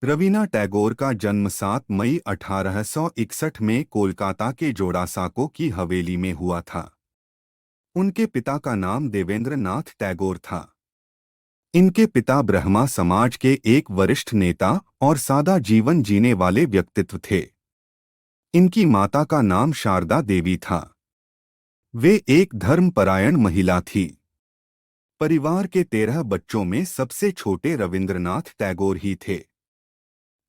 रवीना टैगोर का जन्म 7 मई 1861 में कोलकाता के जोड़ासाको की हवेली में हुआ था। उनके पिता का नाम देवेंद्र नाथ टैगोर था। इनके पिता ब्रह्मा समाज के एक वरिष्ठ नेता और सादा जीवन जीने वाले व्यक्तित्व थे। इनकी माता का नाम शारदा देवी था। वे एक धर्मपरायण महिला थी। परिवार के 13 बच्चों में सबसे छोटे रविंद्रनाथ टैगोर ही थे।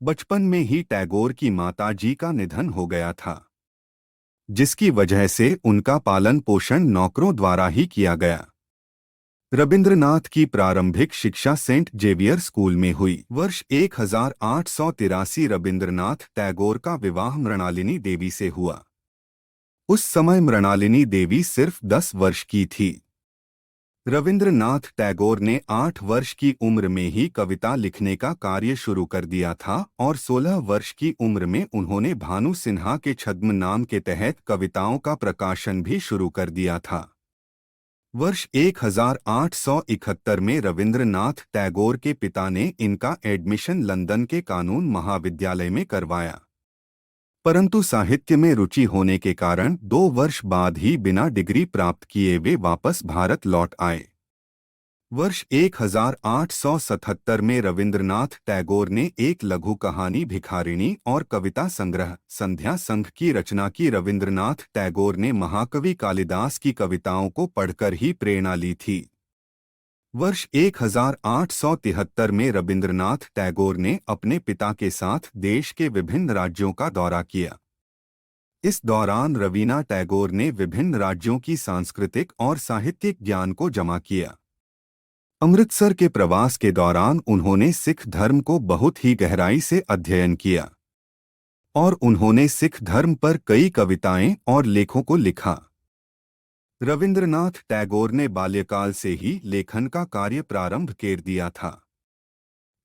बचपन में ही टैगोर की माताजी का निधन हो गया था, जिसकी वजह से उनका पालन पोषण नौकरों द्वारा ही किया गया। रविंद्रनाथ की प्रारंभिक शिक्षा सेंट जेवियर स्कूल में हुई। वर्ष 1883 रविंद्रनाथ टैगोर का विवाह मृणालिनी देवी से हुआ। उस समय मृणालिनी देवी सिर्फ 10 वर्ष की थी। रविंद्रनाथ टैगोर ने 8 वर्ष की उम्र में ही कविता लिखने का कार्य शुरू कर दिया था और 16 वर्ष की उम्र में उन्होंने भानु सिन्हा के छद्म नाम के तहत कविताओं का प्रकाशन भी शुरू कर दिया था। वर्ष 1871 में रविंद्रनाथ टैगोर के पिता ने इनका एडमिशन लंदन के कानून महाविद्यालय में करवाया, परंतु साहित्य में रुचि होने के कारण 2 वर्ष बाद ही बिना डिग्री प्राप्त किए वे वापस भारत लौट आए। वर्ष 1877 में रविंद्रनाथ टैगोर ने एक लघु कहानी भिखारिणी और कविता संग्रह संध्या संघ की रचना की। रविंद्रनाथ टैगोर ने महाकवि कालिदास की कविताओं को पढ़कर ही प्रेरणा ली थी। वर्ष 1873 में रविंद्रनाथ टैगोर ने अपने पिता के साथ देश के विभिन्न राज्यों का दौरा किया। इस दौरान रवीना टैगोर ने विभिन्न राज्यों की सांस्कृतिक और साहित्यिक ज्ञान को जमा किया। अमृतसर के प्रवास के दौरान उन्होंने सिख धर्म को बहुत ही गहराई से अध्ययन किया और उन्होंने सिख धर्म पर कई कविताएं और लेखों को लिखा। रविंद्रनाथ टैगोर ने बाल्यकाल से ही लेखन का कार्य प्रारंभ कर दिया था।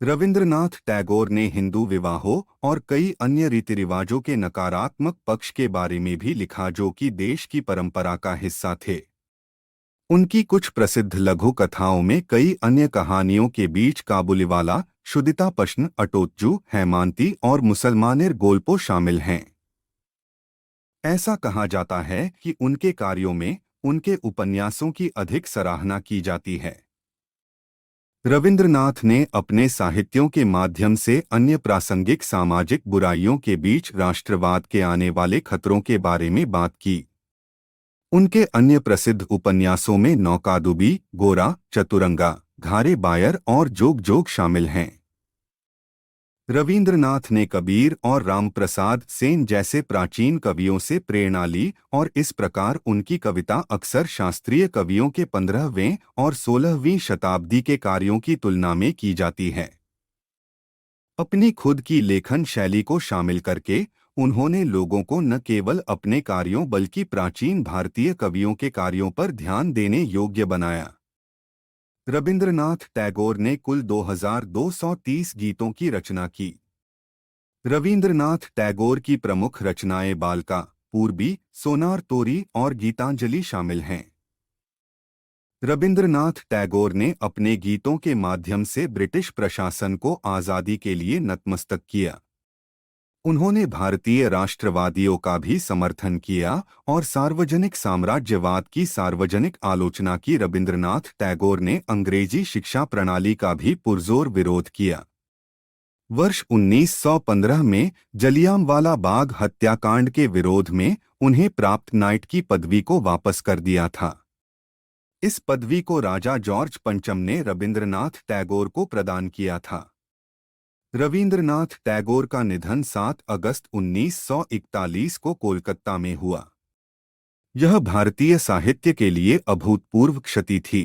रविंद्रनाथ टैगोर ने हिंदू विवाहों और कई अन्य रीति रिवाजों के नकारात्मक पक्ष के बारे में भी लिखा, जो कि देश की परंपरा का हिस्सा थे। उनकी कुछ प्रसिद्ध लघु कथाओं में कई अन्य कहानियों के बीच काबुलीवाला, शुदिता पश्न, अटोच्चू, हैमांती और मुसलमानेर गोल्पो शामिल हैं। ऐसा कहा जाता है कि उनके कार्यों में उनके उपन्यासों की अधिक सराहना की जाती है। रविंद्रनाथ ने अपने साहित्यों के माध्यम से अन्य प्रासंगिक सामाजिक बुराइयों के बीच राष्ट्रवाद के आने वाले खतरों के बारे में बात की। उनके अन्य प्रसिद्ध उपन्यासों में नौकादुबी, गोरा, चतुरंगा, घारे बायर और जोग जोग शामिल हैं। रविंद्रनाथ ने कबीर और रामप्रसाद सेन जैसे प्राचीन कवियों से प्रेरणा ली और इस प्रकार उनकी कविता अक्सर शास्त्रीय कवियों के 15वीं और 16वीं शताब्दी के कार्यों की तुलना में की जाती है। अपनी खुद की लेखन शैली को शामिल करके उन्होंने लोगों को न केवल अपने कार्यों बल्कि प्राचीन भारतीय कवियों के कार्यों पर ध्यान देने योग्य बनाया। रविंद्रनाथ टैगोर ने कुल 2230 गीतों की रचना की। रविंद्रनाथ टैगोर की प्रमुख रचनाएं बालका, पूर्बी, सोनार तोरी और गीतांजलि शामिल हैं। रविंद्रनाथ टैगोर ने अपने गीतों के माध्यम से ब्रिटिश प्रशासन को आज़ादी के लिए नतमस्तक किया। उन्होंने भारतीय राष्ट्रवादियों का भी समर्थन किया और सार्वजनिक साम्राज्यवाद की सार्वजनिक आलोचना की। रविंद्रनाथ टैगोर ने अंग्रेजी शिक्षा प्रणाली का भी पुरजोर विरोध किया। वर्ष 1915 में जलियांवाला बाग हत्याकांड के विरोध में उन्हें प्राप्त नाइट की पदवी को वापस कर दिया था। इस पदवी को राजा जॉर्ज पंचम ने रविंद्रनाथ टैगोर को प्रदान किया था। रविंद्रनाथ टैगोर का निधन 7 अगस्त 1941 को कोलकाता में हुआ। यह भारतीय साहित्य के लिए अभूतपूर्व क्षति थी।